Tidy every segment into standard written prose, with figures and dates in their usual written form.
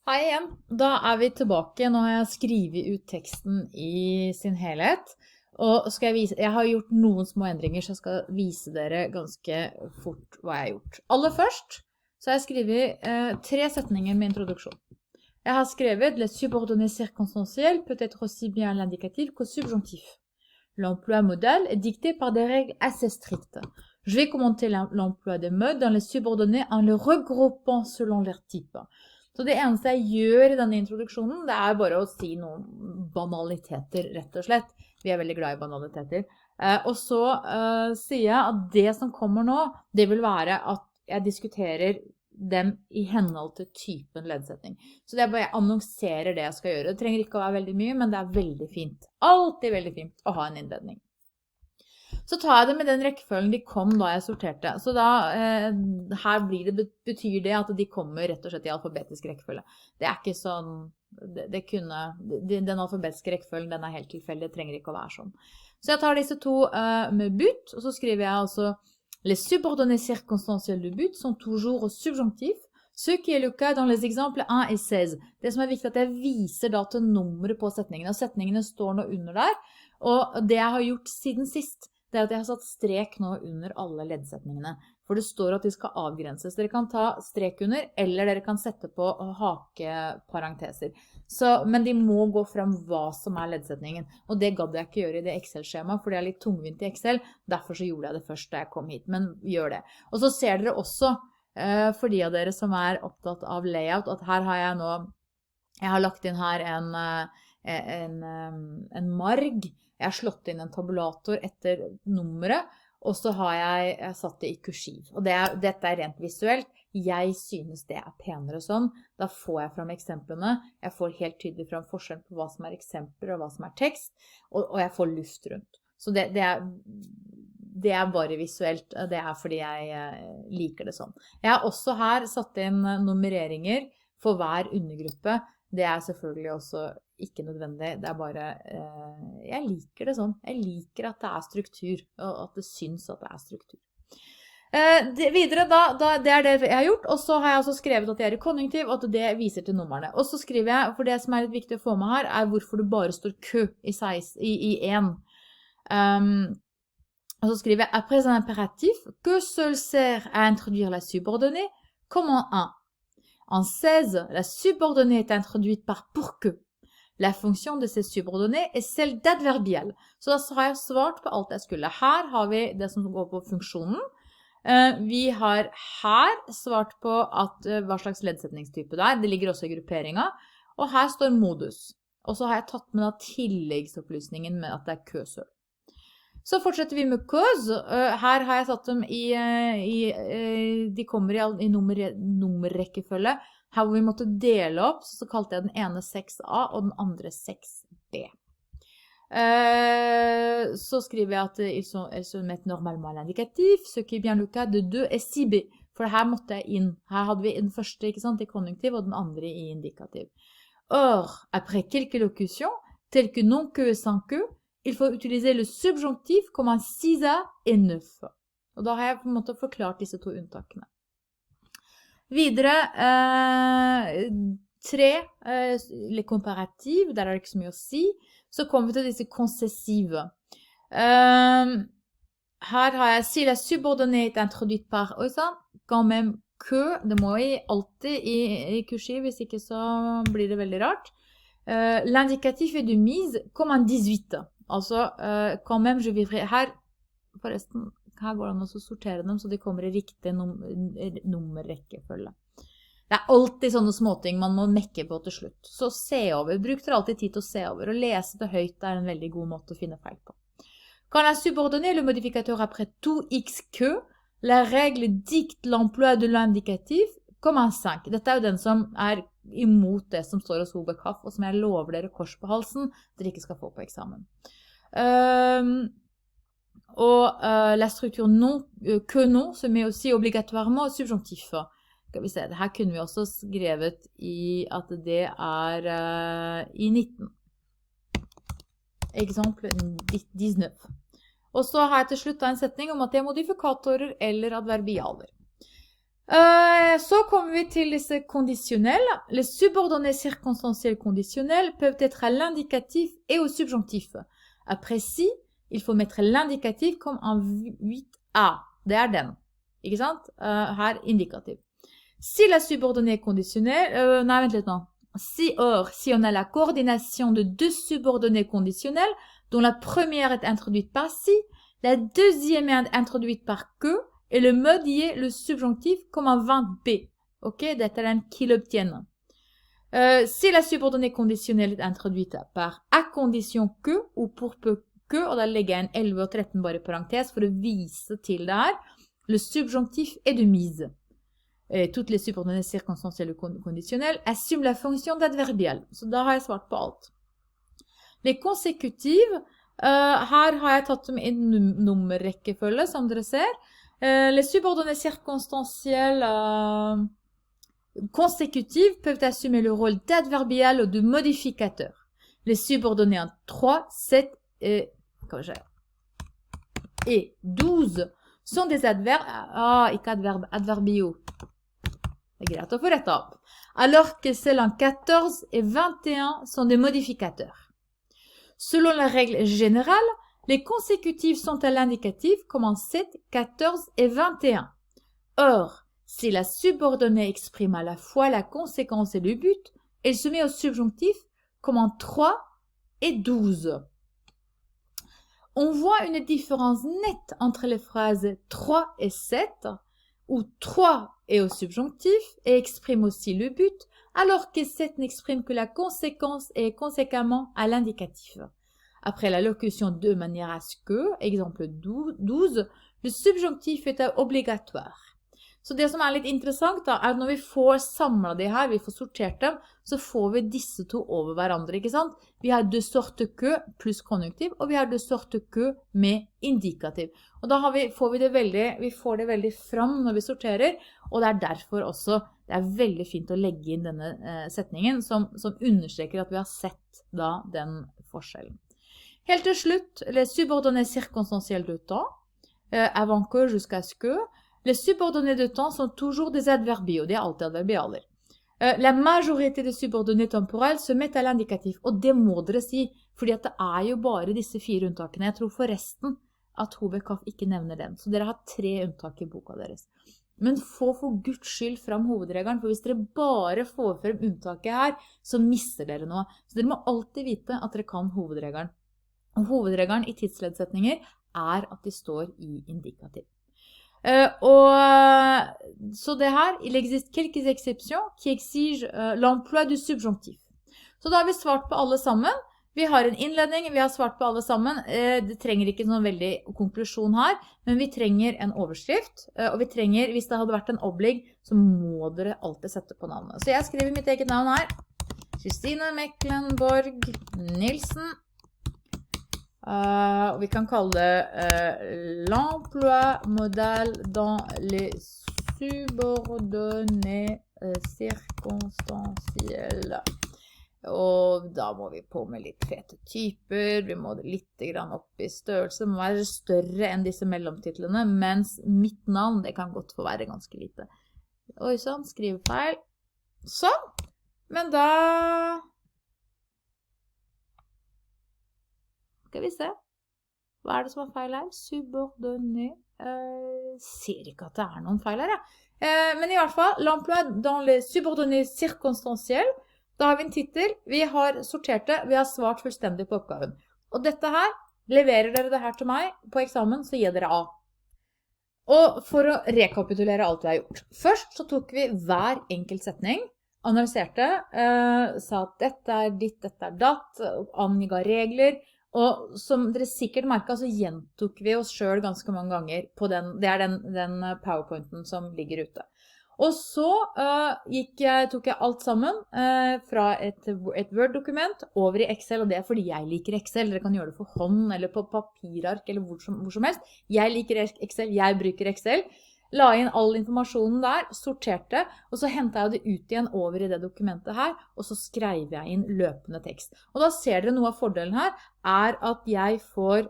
Hei igjen. Da vi tilbake. Nå har jeg skrevet ut teksten i sin helhet. Og jeg har gjort noen små endringer, så jeg skal vise dere ganske fort hva jeg har gjort. Aller først så har jeg skrevet 3 setninger med introduksjon. Jeg har skrevet «Les subordonnés circonstanciels peut être aussi bien l'indicatif qu'au subjonctif. L'emploi modal est dicté par des règles assez strictes. Je vais commenter l'emploi des modes dans les subordonnés en les regroupant selon leur type. Så det eneste jeg gjør i denne introduksjonen, det bare å si noen banaliteter, rett og slett. Vi veldig glad i banaliteter. Og så sier jeg at det som kommer nå, det vil være at jeg diskuterer dem i henhold til typen leddsetning. Så det bare jeg annonserer det jeg skal gjøre. Det trenger ikke å være veldig mye, men det veldig fint. Alltid veldig fint å ha en innledning. Så tar jeg det med den rekkefølgen de kom da jeg sorterte. Så da, her betyr det at de kommer rett og slett i alfabetisk rekkefølge. Det ikke sånn, den alfabetiske rekkefølgen, den helt tilfeldig, det trenger ikke å være sånn. Så jeg tar disse to med but, og så skriver jeg altså «Les subordonnés circonstanciels de but sont toujours au subjonctif, ce qui est le cas dans les exemples 1 et 16. Det som viktig at jeg viser da til nummeret på setningene, og setningene står nå under der. Og det jeg har gjort siden sist, det at jeg har satt strek nå under alle leddsetningene. For det står at de skal avgrenses. Dere kan ta strek under, eller dere kan sette på hakeparenteser. Men de må gå frem hva som leddsetningen. Og det gadd jeg ikke gjøre i det Excel-skjemaet, for det litt tungvint i Excel. Derfor så gjorde jeg det først da jeg kom hit. Men gjør det. Og så ser dere også, for de av dere som opptatt av layout, at her har jeg nå, jeg har lagt inn her en marg. Jeg har slått inn en tabulator etter nummeret, og så har jeg satt det i kursiv. Og dette rent visuelt. Jeg synes det penere sånn. Da får jeg frem eksemplene. Jeg får helt tydelig frem forskjell på hva som eksempler og hva som tekst, og jeg får luft rundt. Så det bare visuelt. Det fordi jeg liker det sånn. Jeg har også her satt inn nummereringer for hver undergruppe. Det selvfølgelig også ikke nødvendig, det bare, jeg liker det sånn. Jeg liker at det struktur, og at det syns at det struktur. Videre det det jeg har gjort, og så har jeg også skrevet at jeg i konjunktiv, og at det viser til numrene. Og så skriver jeg, for det som litt viktig å få med her, hvorfor det bare står kø i 1. Og så skriver jeg, après un impératif, que seul sert à introduire la subordonnée, comme en 1. En 16, la subordonnée est introduite par pour que. La fonction de ces subordonnés est celle d'adverbial. Så da har jeg svart på alt jeg skulle. Her har vi det som går på funksjonen. Vi har her svart på hva slags leddsetningstype det Det ligger også i grupperingen. Og her står modus. Og så har jeg tatt med tilleggsopplysningen med at det køsøl. Så fortsetter vi med cause. Her har jeg satt dem de kommer i nummerrekkefølge. Her hvor vi måtte dele opp, så kalte jeg den ene 6A og den andre 6B. Så skriver jeg at ils se mettent normalement l'indikatif, ce qui est bien le cas de 2 et 6B. For her måtte jeg inn. Her hadde vi den første, ikke sant, i konjunktiv, og den andre i indikativ. Or, après quelques locutions, telles que non que et sans que, il faut utiliser le subjonctif comme un 6A et 9. Og da har jeg på en måte forklart disse to unntakene. Videre, 3, les comparatives, der det ikke så mye å si. Så kommer vi til disse concessive. Her har jeg, si la subordonnée est introduite par, quand même que, det må alltid i kursiv, hvis ikke så blir det veldig rart. L'indikatif est de mise comme un 18. Altså, quand même, je vivrai her, forresten, her går det an å sortere dem, så de kommer i riktig nummerrekkefølge. Det alltid sånne småting man må mekke på til slutt. Så se over, bruk dere alltid tid til å se over, og lese det høyt en veldig god måte å finne feil på. Quand la subordonnée le modificateur après tout x que, la règle dicte l'emploi de l'indikatif comme un 5. Dette jo den som imot det som står hos Hobekhoff, og som jeg lover dere kors på halsen, dere ikke skal få på eksamen. Og la struktur non, que non se met aussi obligatoirement au subjonctif. Skal vi se, her kunne vi også skrevet i at det i 19. Eksempel 19. Og så har jeg til slutt en setning om at det modifikator eller adverbialer. Så kommer vi til disse conditionnels. Les subordonnés circonstanciels conditionnels peuvent être à l'indicatif et au subjonctif. Après si, il faut mettre l'indicatif comme en 8a. Det den. Ikke sant? Her indikativ. Si la subordonnée est conditionnelle, non, vent litt nå. Si on a la coordination de deux subordonnées conditionnelles, dont la première est introduite par si, la deuxième est introduite par que, et le mode y est le subjonctif comme en 20b. Ok, dette den qui l'obtiennent. Si la subordonnée conditionnelle est introduite par à condition que, ou pour peu que, og da legger jeg en 11 og 13 bare i parentes for å vise til det her, le subjonctif est de mise. Toutes les subordonnées circonstancielles ou conditionnelles assument la fonction d'adverbial. Så da har jeg svart på alt. Les consécutives, her har jeg tatt dem i nummerrekkefølge, som dere ser. Les subordonnées circonstancielles consécutives peuvent assumer le rôle d'adverbial ou de modificateur. Les subordonnées en 3, 7 et 12 sont des adverbes, ikke adverbio. Det greit å få rett opp. Alors que celles en 14 et 21 sont des modificateurs. Selon la règle générale, les consécutives sont à l'indicatif comme en 7, 14 et 21. Or, si la subordonnée exprime à la fois la conséquence et le but, elle se met au subjonctif comme en 3 et 12. On voit une différence nette entre les phrases 3 et 7, où 3 est au subjonctif et exprime aussi le but, alors que 7 n'exprime que la conséquence et est conséquemment à l'indicatif. Après la locution de manière à ce que, exemple 12, le subjonctif est obligatoire. Så det som litt interessant da, at når vi får samlet det her, vi får sortert dem, så får vi disse to over hverandre, ikke sant? Vi har de sorte que pluss konjunktiv, og vi har de sorte que med indikativ. Og da får vi det veldig fram når vi sorterer, og det derfor også, det veldig fint å legge inn denne setningen, som understreker at vi har sett da den forskjellen. Helt til slutt, les subordonnés circonstanciels de temps, avant que jusqu'à ce que, les subordonnés de temps sont toujours des adverbiaux, det alltid adverbialer. La majorité des subordonnés temporels se mettent à l'indicatif, og det må dere si, fordi at det jo bare disse 4 unntakene. Jeg tror forresten at Hovedkaff ikke nevner den, så dere har 3 unntak i boka deres. Men få for Guds skyld fram hovedregelen, for hvis dere bare får frem unntaket her, så mister dere noe. Så dere må alltid vite at dere kan hovedregelen. Og hovedregelen i tidsledsetninger at de står i indikativ. Så det her, il existe quelques exceptions qui exigent l'emploi du subjonctif. Så da har vi svart på alle sammen. Vi har en innledning, vi har svart på alle sammen. Det trenger ikke noen veldig konklusjon her, men vi trenger en overskrift, og vi trenger, hvis det hadde vært en opplegg, så må dere alltid sette på navnet. Så jeg skriver mitt eget navn her. Kristine Mecklenborg Nilsen. Og vi kan kalle det l'emploi modal dans les subordonnés circonstanciels. Og da må vi på med litt fete typer, vi må litt grann opp i størrelse, det må være større enn disse mellomtitlene, mens mitt navn, det kan godt få være ganske lite. Oi sånn, skrivefeil. Sånn, men da skal vi se. Hva det som feil her? Subordonné. Ser ikke at det noen feil her, ja. Men i hvert fall, l'emploi dans les subordonnés circonstanciels. Da har vi en titel. Vi har sortert det. Vi har svart fullstendig på oppgaven. Og dette her, leverer dere det her til meg på eksamen, så gir dere A. Og for å rekapitulere alt vi har gjort. Først så tok vi hver enkelt setning, analyserte, sa at dette ditt, dette datt, anga regler. Og som dere sikkert merket, så gjentok vi oss selv ganske mange ganger på den, det den PowerPointen som ligger ute. Og så tok jeg alt sammen fra et Word-dokument over i Excel, og det fordi jeg liker Excel. Dere kan gjøre det for hånd eller på papirark eller hvor som helst. Jeg liker Excel, jeg bruker Excel. La inn all informasjonen der, sorterte, og så hentet jeg det ut igjen over i det dokumentet her, og så skrev jeg inn løpende tekst. Og da ser dere noe av fordelen her, at jeg får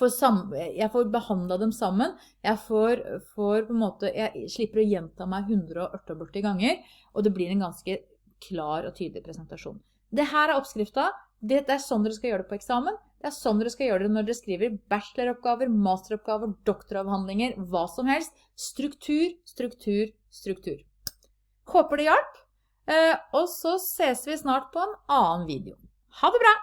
jeg får behandlet dem sammen, jeg får på en måte, jeg slipper å gjenta meg 148 ganger, og det blir en ganske klar og tydelig presentasjon. Det her oppskriften, det sånn dere skal gjøre det på eksamen, det sånn dere skal gjøre det når dere skriver bacheloroppgaver, masteroppgaver, doktoravhandlinger, hva som helst. Struktur, struktur, struktur. Håper det hjalp, og så ses vi snart på en annen video. Ha det bra!